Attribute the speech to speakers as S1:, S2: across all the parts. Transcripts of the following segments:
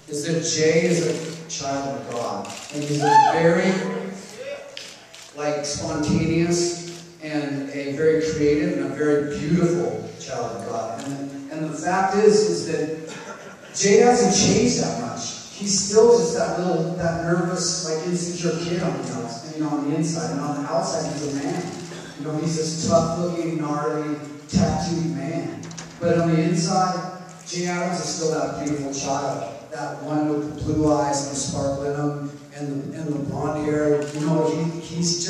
S1: is that Jay is a child of God. And he's a very, spontaneous and a very creative and a very beautiful child of God. And the fact is that Jay hasn't changed that much. He's still just that nervous, insecure kid on the inside. And on the outside, he's a man. He's this tough-looking, gnarly, tattooed man. But on the inside, Jay Adams is still that beautiful child. That one with the blue eyes and the sparkle in them and the blonde hair. He's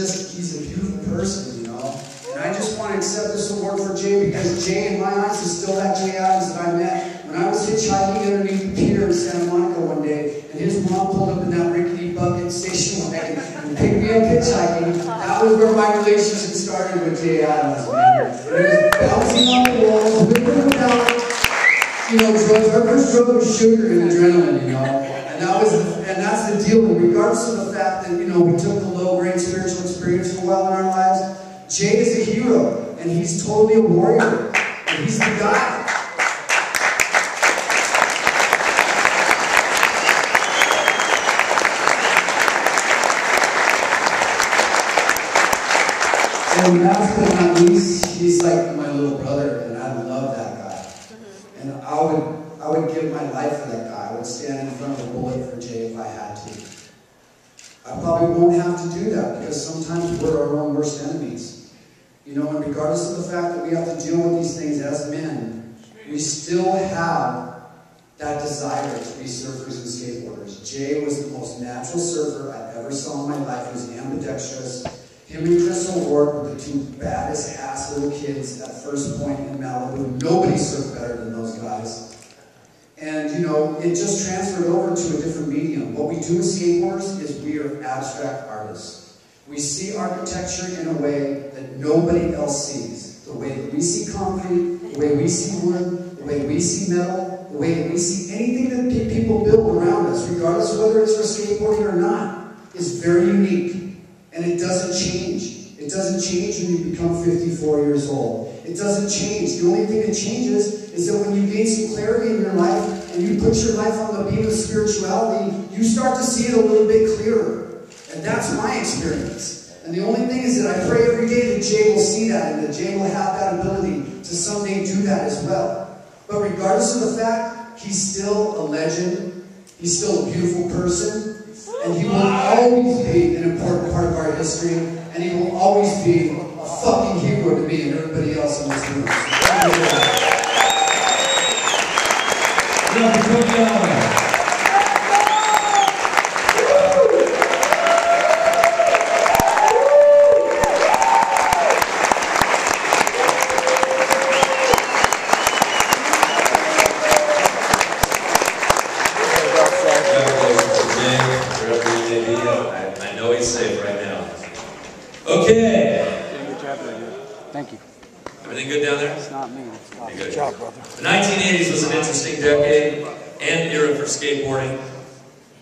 S1: a beautiful person, And I just want to accept this award for Jay because Jay, in my eyes, is still that Jay Adams that I met when I was hitchhiking underneath the pier in Santa Monica one day, and his mom pulled up in that rickety bucket station wagon and picked me up hitchhiking. That was where my relationship started with Jay Adams, man. And it was bouncing off the walls, whipping without, drugs. Our first drug was sugar and adrenaline, And that's the deal. Regardless of the fact that, we took the low-grade spiritual experience for a while in our lives, Jay is a hero, and he's totally a warrior, and he's the guy. And last but not least, he's like my little brother, and I love that guy. And I would give my life for that guy. I would stand in front of a bullet for Jay if I had to. I probably won't have to do that because sometimes we're our own worst enemies. And regardless of the fact that we have to deal with these things as men, we still have that desire to be surfers and skateboarders. Jay was the most natural surfer I ever saw in my life. He was ambidextrous. Him and Chris O'Rourke were the two baddest ass little kids at First Point in Malibu. Nobody surfed better than those guys. And, it just transferred over to a different medium. What we do as skateboarders is we are abstract artists. We see architecture in a way that nobody else sees. The way that we see concrete, the way we see wood, the way we see metal, the way that we see anything that people build around us, regardless of whether it's for skateboarding or not, is very unique. And it doesn't change. It doesn't change when you become 54 years old. It doesn't change. The only thing that changes is that when you gain some clarity in your life and you put your life on the beam of spirituality, you start to see it a little bit clearer. And that's my experience. And the only thing is that I pray every day that Jay will see that and that Jay will have that ability to someday do that as well. But regardless of the fact, he's still a legend. He's still a beautiful person. And he will always be an important part of our history. And he will always be a fucking hero to me and everybody else in this room. So,
S2: I know he's safe right now. Okay.
S3: Thank you.
S2: Everything good down there?
S3: It's not me. It's
S2: good job, brother. The 1980s was an interesting decade and era for skateboarding.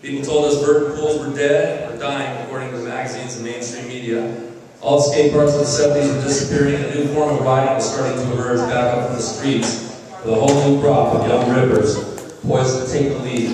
S2: People told us vert pools were dead or dying, according to the magazines and mainstream media. All the skate parks of the 70s were disappearing, and a new form of riding was starting to emerge back up from the streets with a whole new crop of young rippers poised to take the lead.